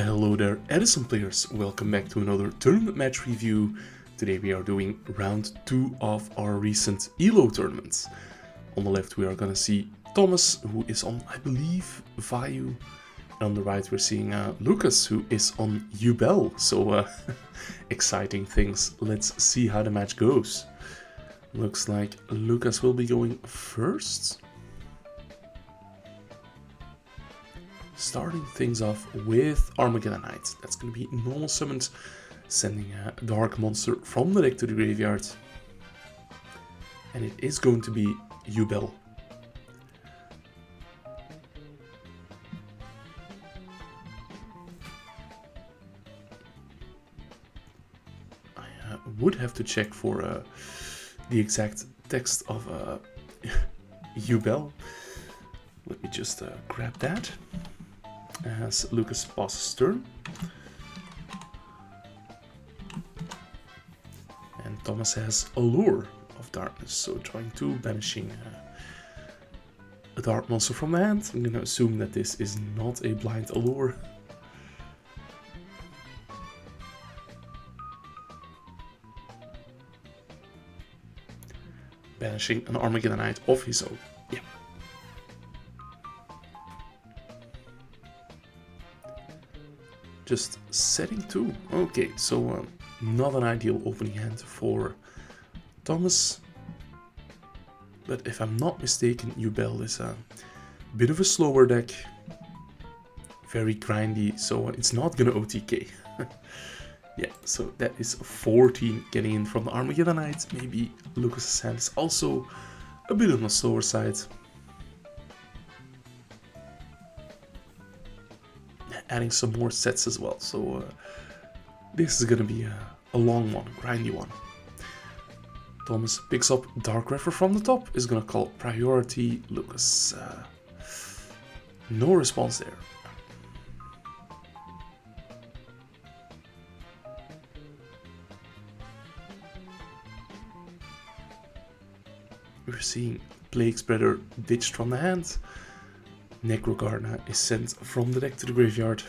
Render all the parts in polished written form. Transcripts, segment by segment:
Hello there, Edison players. Welcome back to another tournament match review. Today we are doing round 2 of our recent ELLO tournament. On the left we are gonna see Thomas, who is on, I believe, Vayu. And on the right we're seeing Lukas, who is on Yubel. So exciting things. Let's see how the match goes. Looks like Lukas will be going first. Starting things off with Armageddon Knight. That's going to be normal summoned, sending a dark monster from the deck to the graveyard. And it is going to be Yubel. I would have to check for the exact text of Yubel. Let me just grab that. As Lukas passes turn. And Thomas has Allure of Darkness, so drawing 2, banishing a dark monster from the hand. I'm gonna assume that this is not a blind Allure. Banishing an Armageddon Knight of his own. Yeah. Just setting 2. Okay, so not an ideal opening hand for Thomas. But if I'm not mistaken, Yubel is a bit of a slower deck. Very grindy, so it's not gonna OTK. Yeah, so that is 14 getting in from the Armageddon Knight. Maybe Lucas's hand is also a bit on the slower side. Adding some more sets as well, so this is gonna be a long one, grindy one. Thomas picks up Darkrefer from the top, is gonna call priority. Lukas, no response there. We're seeing Plague Spreader ditched from the hand. Necrogarna is sent from the deck to the graveyard.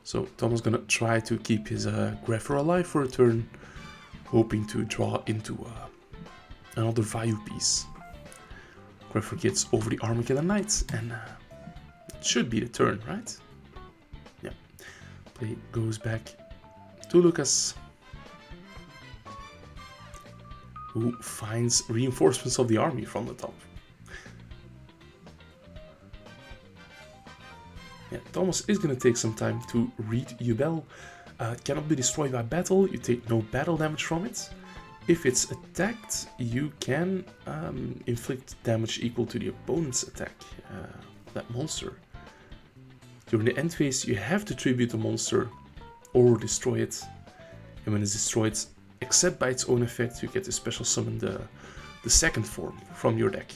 So Thomas gonna try to keep his Greffer alive for a turn, hoping to draw into another Vayu piece. Greffer gets over the Armageddon Knight, and it should be the turn, right? Yeah. Play goes back to Lukas, who finds reinforcements of the army from the top. Yeah, Thomas is going to take some time to read Yubel. It cannot be destroyed by battle, you take no battle damage from it. If it's attacked, you can inflict damage equal to the opponent's attack, that monster. During the end phase, you have to tribute the monster or destroy it. And when it's destroyed, except by its own effect, you get to special summon the second form from your deck.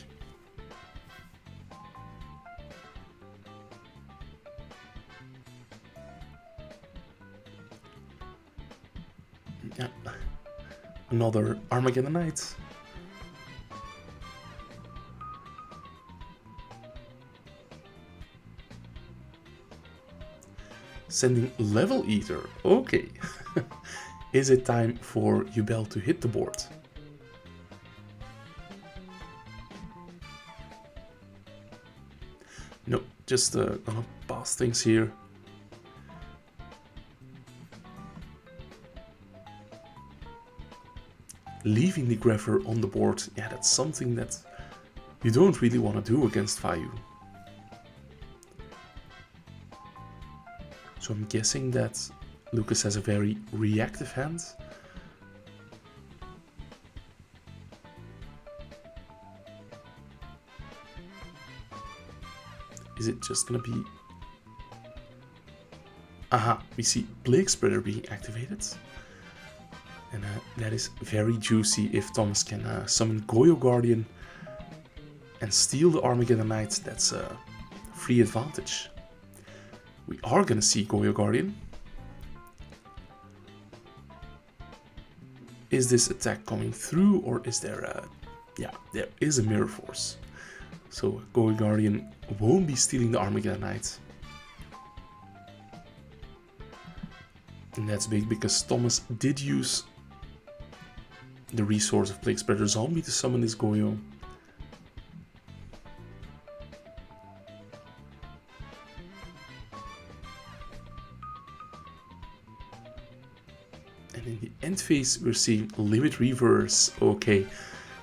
Yeah. Another Armageddon Knight. Sending Level Eater. Okay. Is it time for Yubel to hit the board? No, just gonna pass things here. Leaving the Greffer on the board, yeah, that's something that you don't really want to do against Vayu. So I'm guessing that Lukas has a very reactive hand. Is it just gonna be... Aha, we see Plague Spreader being activated. And that is very juicy if Thomas can summon Goyo Guardian and steal the Armageddon Knight. That's a free advantage. We are gonna see Goyo Guardian. Is this attack coming through, or is there a... Yeah, there is a Mirror Force. So Gold Guardian won't be stealing the Armageddon Knight. And that's big because Thomas did use the resource of Plague Spreader Zombie to summon this Goyo. And in the end phase, we're seeing Limit Reverse. Okay,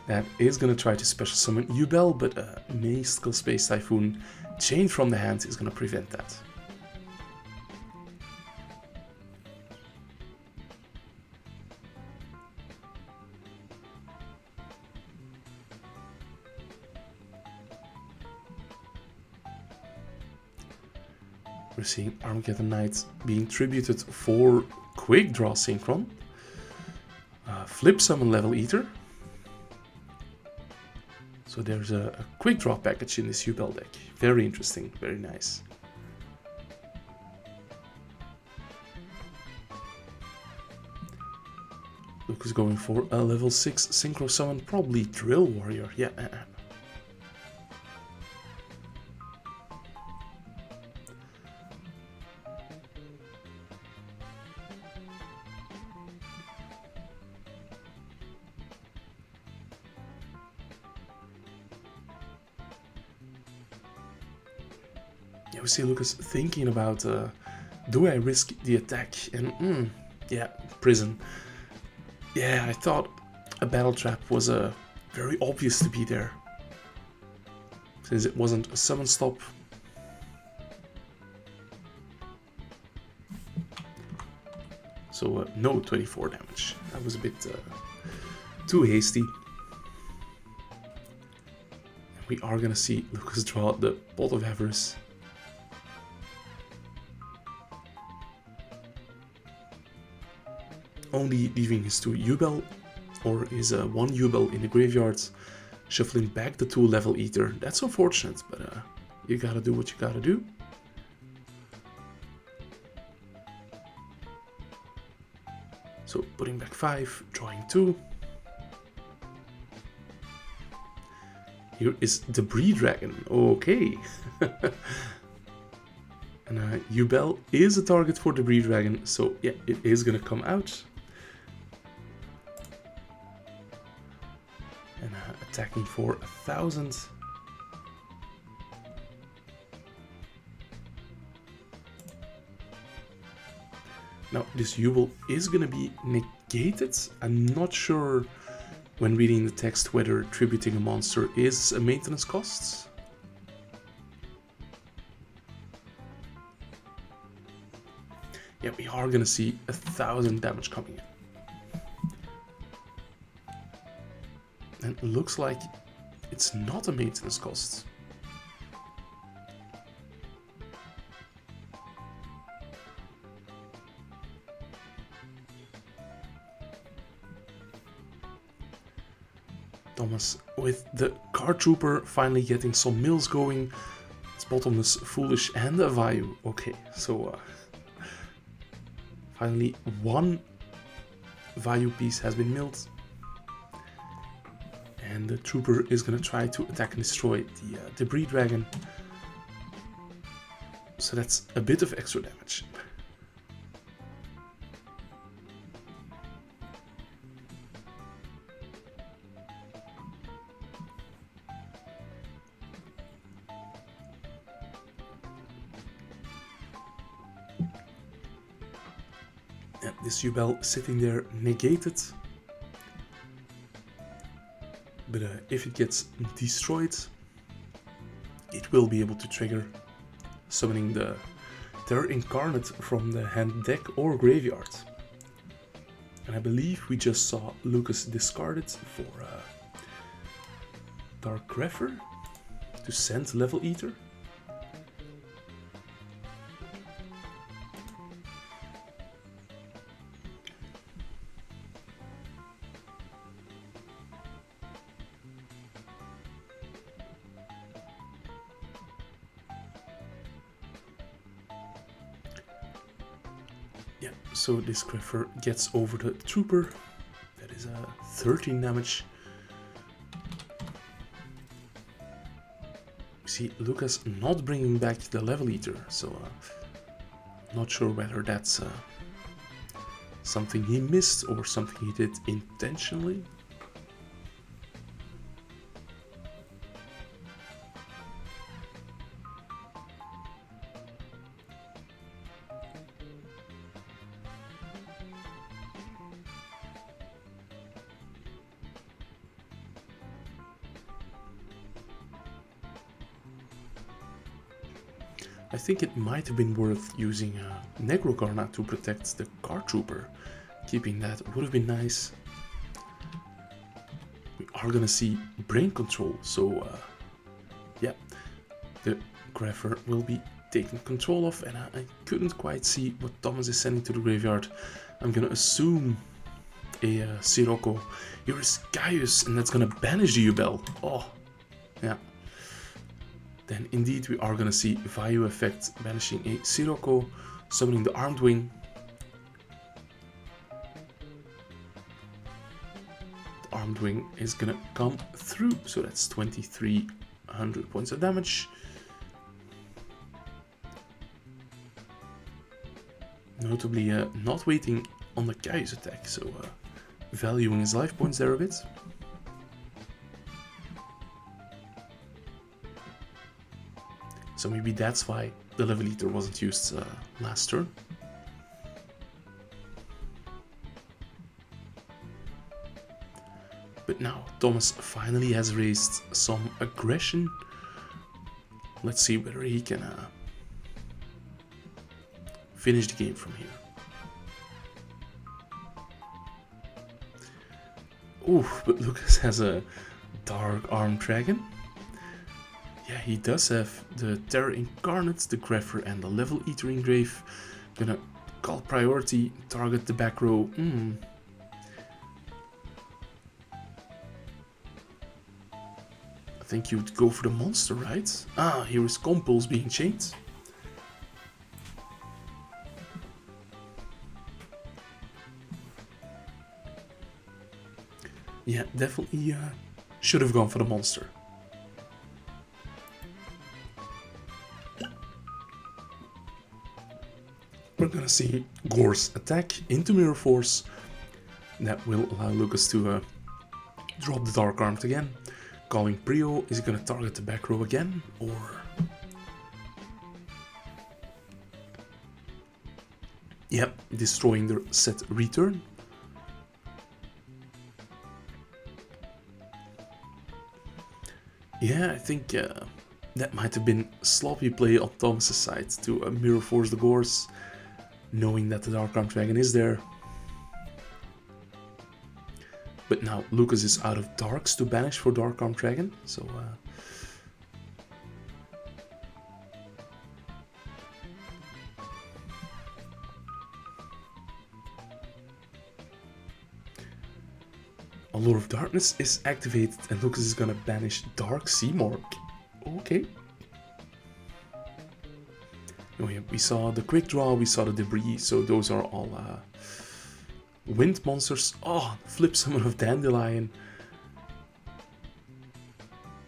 that is gonna try to special summon Yubel, but a Mystical Space Typhoon chained from the hand is gonna prevent that. We're seeing Armageddon Knight being tributed for Quick Draw Synchron. Flip Summon Level Eater. So there's a Quick Draw package in this Yubel deck. Very interesting, very nice. Lukas going for a level 6 Synchro Summon, probably Drill Warrior. Yeah. Yeah, we see Lukas thinking about, do I risk the attack? And yeah, Prison. Yeah, I thought a Battle Trap was very obvious to be there, since it wasn't a summon stop. So no 24 damage. That was a bit too hasty. We are gonna see Lukas draw the Pot of Avarice. Only leaving his 2 Yubel, or his 1 Yubel in the graveyard, shuffling back the 2 Level Eater. That's unfortunate, but you gotta do what you gotta do. So putting back 5, drawing 2. Here is Debris Dragon. Okay. And Yubel is a target for Debris Dragon, so yeah, it is gonna come out. And attacking for 1,000. Now this Yubel is gonna be negated. I'm not sure when reading the text whether tributing a monster is a maintenance cost. Yeah, we are gonna see 1,000 damage coming in. And it looks like it's not a maintenance cost. Thomas with the Card Trooper finally getting some mills going. It's Bottomless, Foolish and a Vayu. Okay, so finally one Vayu piece has been milled. And the Trooper is going to try to attack and destroy the Debris Dragon. So that's a bit of extra damage. And this Yubel sitting there negated. But if it gets destroyed, it will be able to trigger summoning the Terror Incarnate from the hand deck or graveyard. And I believe we just saw Lukas discard it for Linkeroever to send Level Eater. Yeah, so this Linkeroever gets over the Trooper. That is 13 damage. see Lukas not bringing back the level eater, so not sure whether that's something he missed or something he did intentionally. I think it might have been worth using Necrogarna to protect the Guard Trooper. Keeping that would have been nice. We are gonna see brain control, so yeah, the Greffer will be taken control of, and I couldn't quite see what Thomas is sending to the graveyard. I'm gonna assume a Sirocco. Here is Gaius, and that's gonna banish the Yubel. Oh, yeah. Then indeed we are gonna see Vayu effect banishing a Sirocco, summoning the Armed Wing. The Armed Wing is gonna come through, so that's 2300 points of damage. Notably not waiting on the Gaius attack, so valuing his life points there a bit. So maybe that's why the level eater wasn't used last turn. But now Thomas finally has raised some aggression. Let's see whether he can finish the game from here. Ooh, but Lukas has a Dark Armed Dragon. Yeah, he does have the Terror Incarnate, the Greffer, and the Level Eater Engrave. Gonna call priority, target the back row. I think you'd go for the monster, right? Ah, here is Compulse being chained. Yeah, definitely should have gone for the monster. We're gonna see Gore's attack into Mirror Force. That will allow Lukas to drop the Dark Armed again. Calling Prio, is he gonna target the back row again, or... Yep, destroying the set return. Yeah, I think that might have been sloppy play on Thomas' side to Mirror Force the Gores, knowing that the Dark Armed Dragon is there. But now Lukas is out of Darks to banish for Dark Armed Dragon, so... Allure of Darkness is activated and Lukas is gonna banish Dark Seamorg. Okay. Oh yeah, we saw the quick draw, we saw the debris, so those are all wind monsters. Oh, flip summon of Dandelion.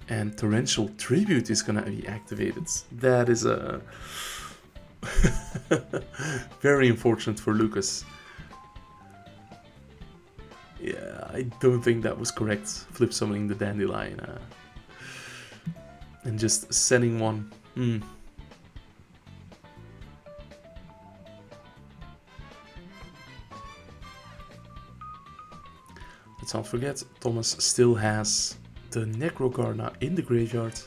And Torrential Tribute is gonna be activated. That is a very unfortunate for Lukas. Yeah, I don't think that was correct, flip summoning the Dandelion. And just sending one. Let's not forget, Thomas still has the Necrogarna in the graveyard.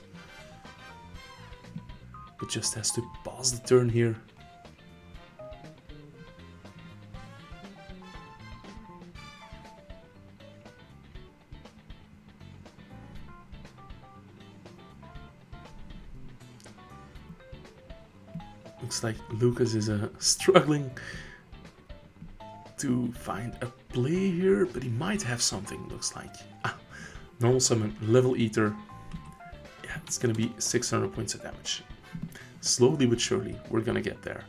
It just has to pass the turn here. Looks like Lukas is struggling to find a play here, but he might have something, looks like. Normal summon, Level Eater. Yeah, it's gonna be 600 points of damage. Slowly but surely, we're gonna get there.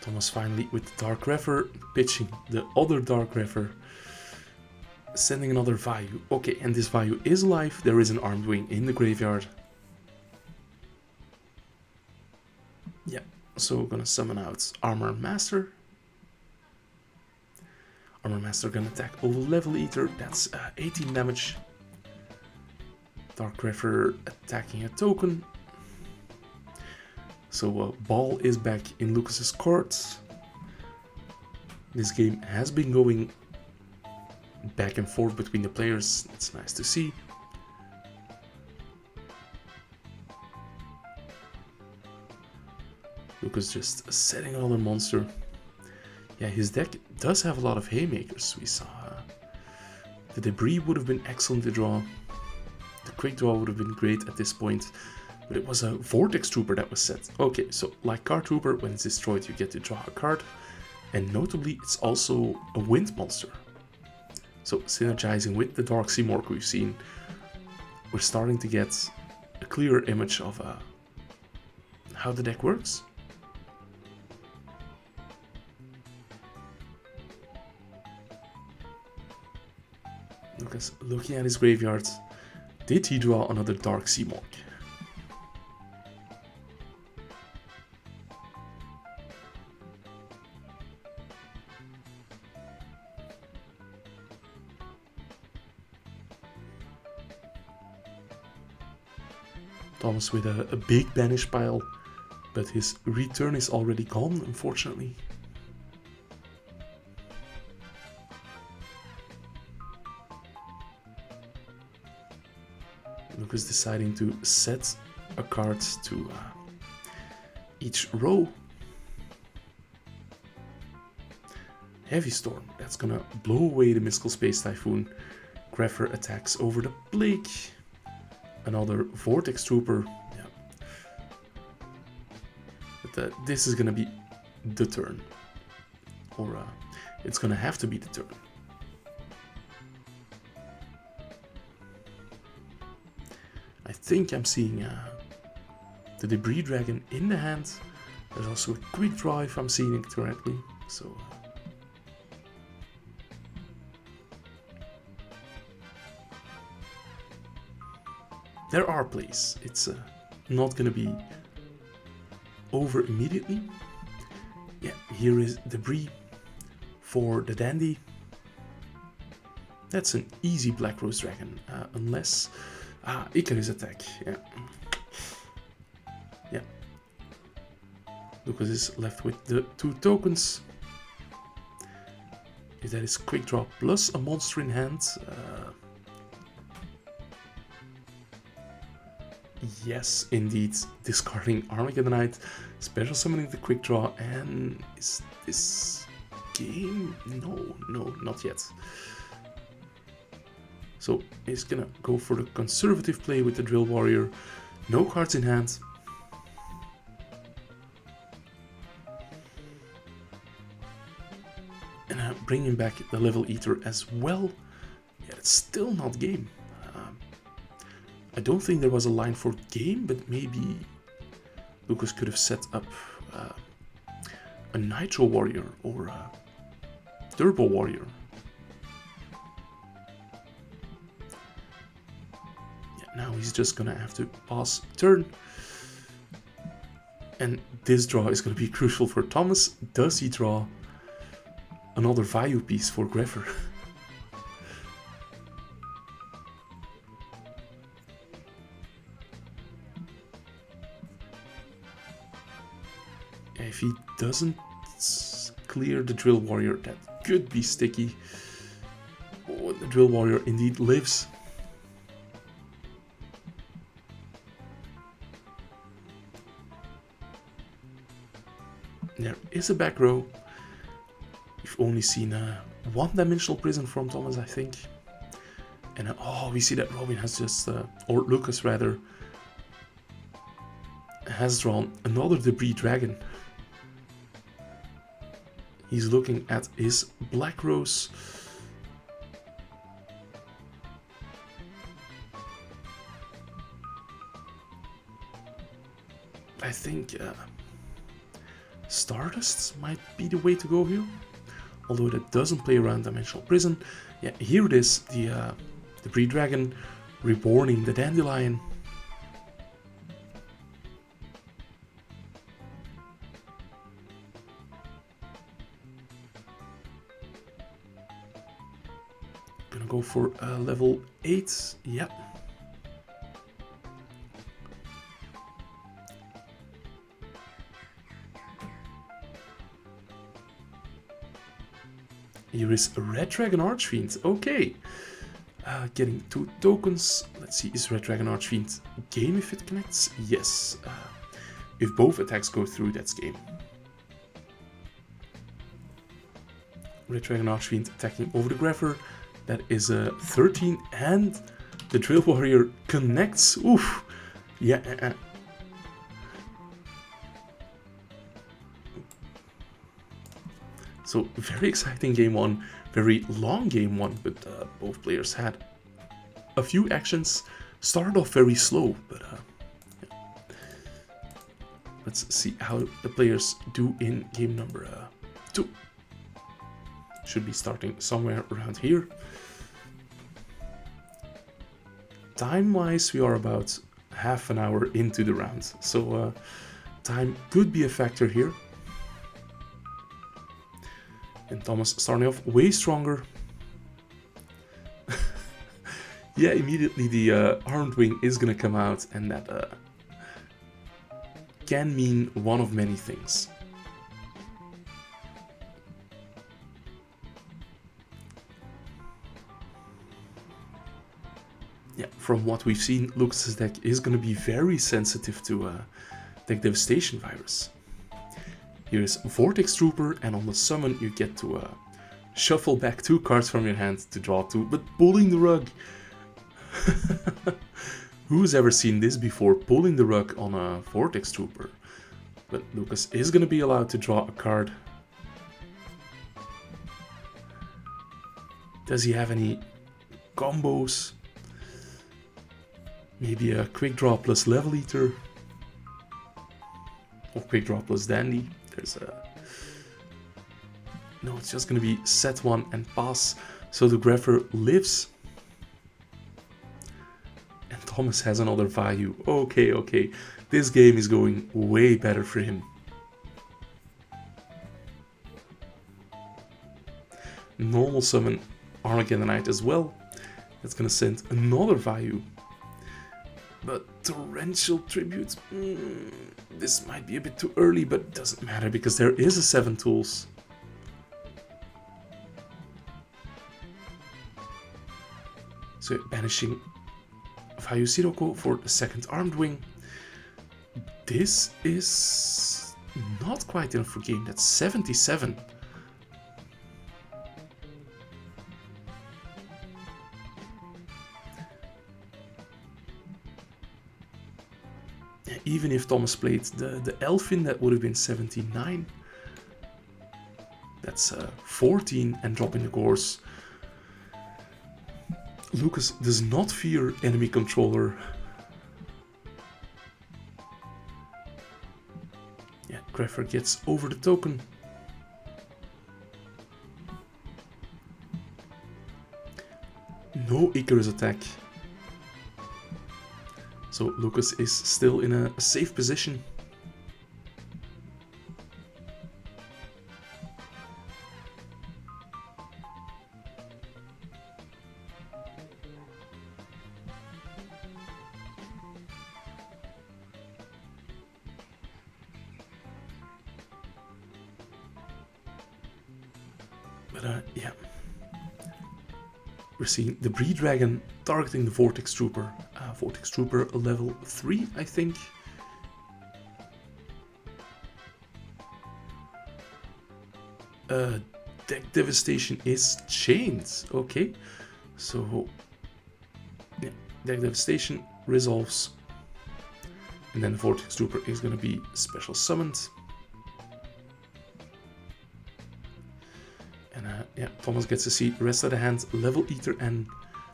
Thomas finally with the Darkreever, pitching the other Darkreever, sending another Vayu. Okay, and this Vayu is alive. There is an armed wing in the graveyard. Yeah, so we're gonna summon out Armor Master. Armor Master gonna attack over Level Eater. That's 18 damage. Darkreever attacking a token. So Ball is back in Lucas's court. This game has been going back and forth between the players. It's nice to see. Lucas just setting another monster. Yeah, his deck does have a lot of haymakers. We saw the debris would have been excellent to draw. The quick draw would have been great at this point. But it was a Vortex Trooper that was set. Okay, so like Card Trooper, when it's destroyed you get to draw a card. And notably, it's also a Wind monster. So synergizing with the Dark Sea Morgue we've seen, we're starting to get a clearer image of how the deck works. Lucas looking at his graveyard. Did he draw another Dark Sea Morgue? Thomas with a big banish pile, but his return is already gone, unfortunately. Lucas deciding to set a card to each row. Heavy Storm, that's gonna blow away the Mystical Space Typhoon. Greffer attacks over the Plague. Another Vortex Trooper. Yeah. But this is gonna be the turn. Or it's gonna have to be the turn. I think I'm seeing the Debris Dragon in the hand. There's also a Quick Draw if I'm seeing it correctly. So there are plays. It's not gonna be over immediately. Yeah, here is Debris for the Dandy. That's an easy Black Rose Dragon, unless Icarus attack. Yeah. Yeah. Lucas is left with the 2 tokens. If that is Quick Draw plus a monster in hand. Yes, indeed. Discarding Armageddonite, special summoning the Quick Draw, and is this game? No, not yet. So he's gonna go for the conservative play with the Drill Warrior. No cards in hand. And bringing back the Level Eater as well. Yeah, it's still not game. I don't think there was a line for game, but maybe Lucas could have set up a Nitro Warrior or a Turbo Warrior. Yeah, now he's just gonna have to pass turn. And this draw is gonna be crucial for Thomas. Does he draw another Vayu piece for Greffer? If he doesn't clear the Drill Warrior, that could be sticky. Oh, the Drill Warrior indeed lives. There is a back row. We've only seen a one-dimensional prison from Thomas, I think. And oh, we see that Robin has just, or Lucas rather, has drawn another Debris Dragon. He's looking at his Black Rose. I think Stardust might be the way to go here. Although that doesn't play around Dimensional Prison. Yeah, here it is, the Breed Dragon reborning the Dandelion. Gonna go for level 8, yep. Here is a Red Dragon Archfiend, okay. Getting 2 tokens. Let's see, is Red Dragon Archfiend game if it connects? Yes. If both attacks go through, that's game. Red Dragon Archfiend attacking over the Greffer. That is a 13, and the Drill Warrior connects. Oof. Yeah. So very exciting game 1, very long game 1, but both players had a few actions. Started off very slow, but yeah. Let's see how the players do in game number 2. Should be starting somewhere around here. Time-wise, we are about half an hour into the round, so time could be a factor here. And Thomas starting off way stronger. Yeah, immediately the Armed Wing is gonna come out, and that can mean one of many things. Yeah, from what we've seen, Lukas' deck is gonna be very sensitive to deck devastation virus. Here is Vortex Trooper, and on the summon you get to shuffle back 2 cards from your hand to draw 2, but pulling the rug. Who's ever seen this before, pulling the rug on a Vortex Trooper? But Lukas is going to be allowed to draw a card. Does he have any combos? Maybe a Quick Draw plus Level Eater? Or Quick Draw plus Dandy? There's a... No, it's just going to be set 1 and pass. So the Greffer lives. And Thomas has another Vayu. Okay. This game is going way better for him. Normal summon Armageddonite as well. That's going to send another Vayu. But Torrential Tribute, this might be a bit too early, but it doesn't matter because there is a 7 tools. So banishing Vayu Sirocco for the second Armed Wing. This is not quite enough for game, that's 77. Even if Thomas played the Elfin, that would have been 79. That's 14 and dropping the course. Lukas does not fear enemy controller. Yeah, Greffer gets over the token. No Icarus attack. So Lukas is still in a safe position. But yeah, we're seeing the Breed Dragon targeting the Vortex Trooper. Vortex Trooper level 3, I think. Deck Devastation is chained. Okay, so yeah, Deck Devastation resolves, and then the Vortex Trooper is going to be special summoned. And yeah, Thomas gets to see the rest of the hand. Level Eater and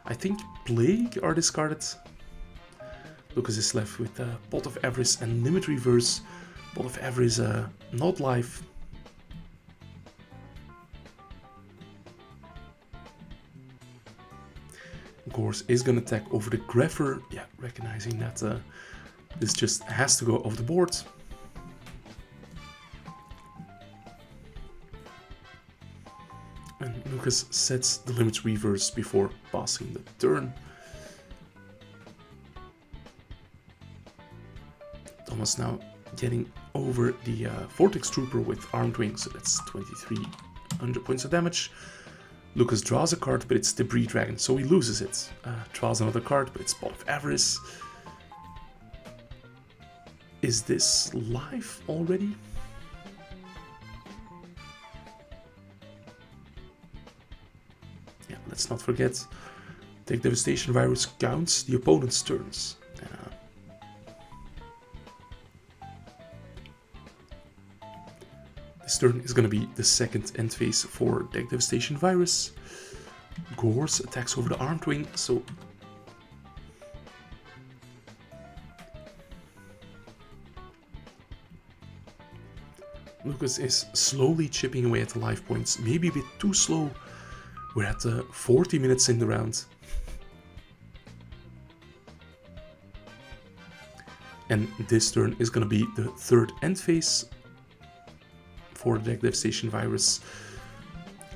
I think Plague are discarded. Lukas is left with Pot of Avarice and Limit Reverse. Ball of Ever is not live. Gorse is going to attack over the Greffer. Yeah, recognizing that this just has to go off the board. And Lukas sets the limit reverse before passing the turn. Thomas now getting over the Vortex Trooper with Armed Wing, so that's 2300 points of damage. Lukas draws a card, but it's Debris Dragon, so he loses it. Draws another card, but it's Ball of Avarice. Is this live already? Yeah, let's not forget. Take Devastation Virus counts the opponent's turns. This turn is going to be the second end phase for Deck Devastation Virus. Gorse attacks over the Armed Wing, so Lukas is slowly chipping away at the life points, maybe a bit too slow. We're at 40 minutes in the round. And this turn is going to be the third end phase for the Deck Devastation Virus.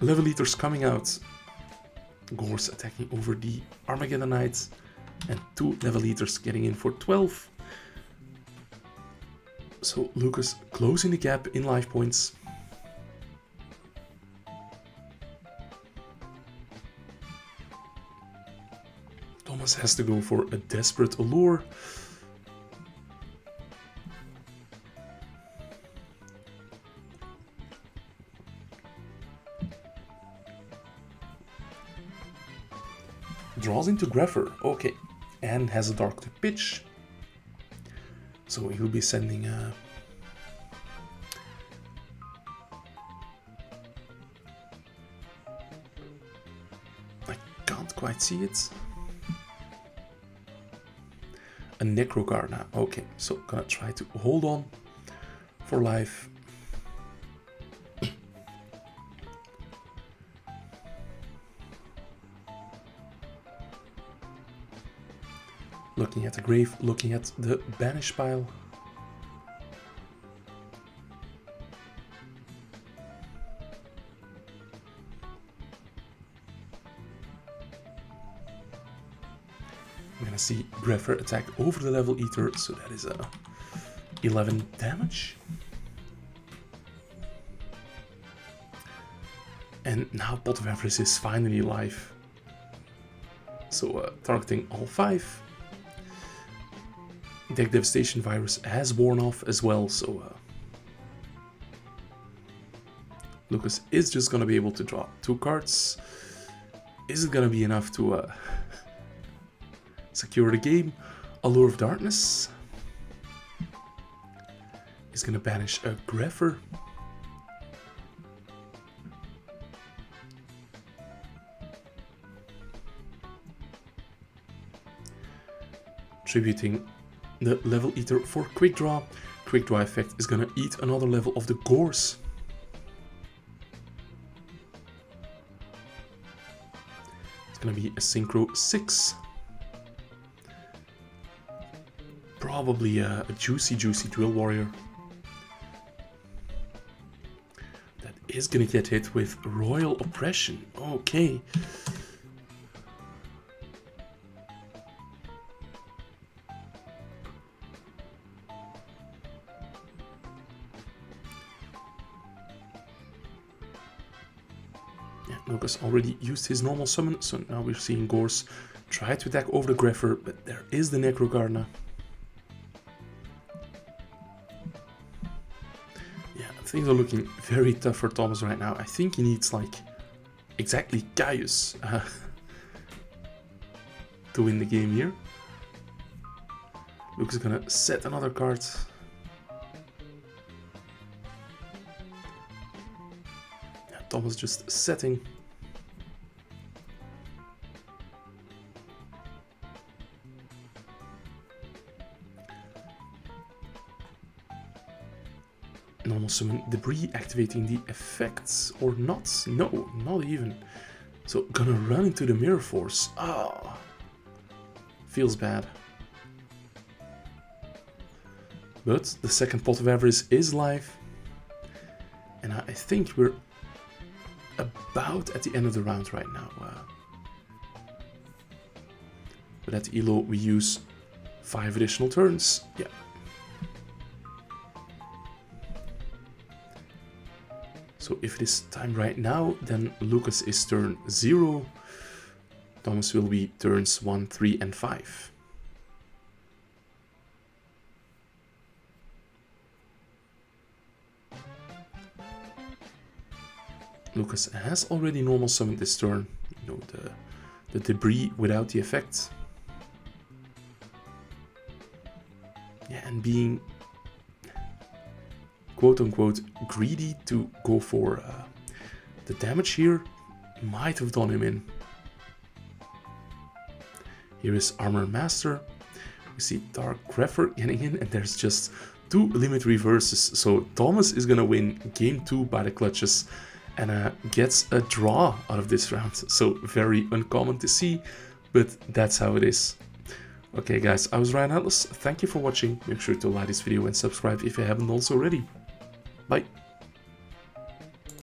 Level Eaters coming out. Gorse attacking over the Armageddon Knight. And 2 Level Eaters getting in for 12. So Lukas closing the gap in life points. Thomas has to go for a desperate allure. Draws into Greffer, okay, and has a Dark to pitch. So he'll be sending I can't quite see it. A Necrogarna, okay, so gonna try to hold on for life. Looking at the grave, looking at the banish pile. I'm gonna see Greffer attack over the Level Eater, so that is 11 damage. And now Pot of Avarice is finally live. So targeting all 5. Deck Devastation Virus has worn off as well, so Lukas is just going to be able to draw 2 cards. Is it going to be enough to secure the game? Allure of Darkness is going to banish a Greffer. Tributing the Level Eater for Quick Draw. Quick Draw effect is gonna eat another level of the Gorse. It's gonna be a Synchro 6. Probably a juicy Drill Warrior. That is gonna get hit with Royal Oppression. Okay. Lukas already used his normal summon, so now we're seeing Gorse try to attack over the Greffer, but there is the Necrogarna. Yeah, things are looking very tough for Thomas right now. I think he needs, like, exactly Caius to win the game here. Lukas is gonna set another card. Yeah, Thomas just setting. Normal summon debris, activating the effects, or not? No, not even. So, gonna run into the mirror force. Ah, feels bad. But the second pot of avarice is live. And I think we're about at the end of the round right now. But at ELLO we use 5 additional turns. Yeah. So if it is time right now, then Lukas is turn 0. Thomas will be turns 1, 3, and 5. Lukas has already normal summoned this turn. You know, the debris without the effect. Yeah, and being quote-unquote greedy to go for the damage here might have done him in. Here is Armor Master. We see Dark-Greffer getting in, and there's just 2 limit reverses. So Thomas is gonna win game 2 by the clutches and gets a draw out of this round. So very uncommon to see, but that's how it is. Okay guys, I was Ryan Atlas. Thank you for watching. Make sure to like this video and subscribe if you haven't also already. Bye.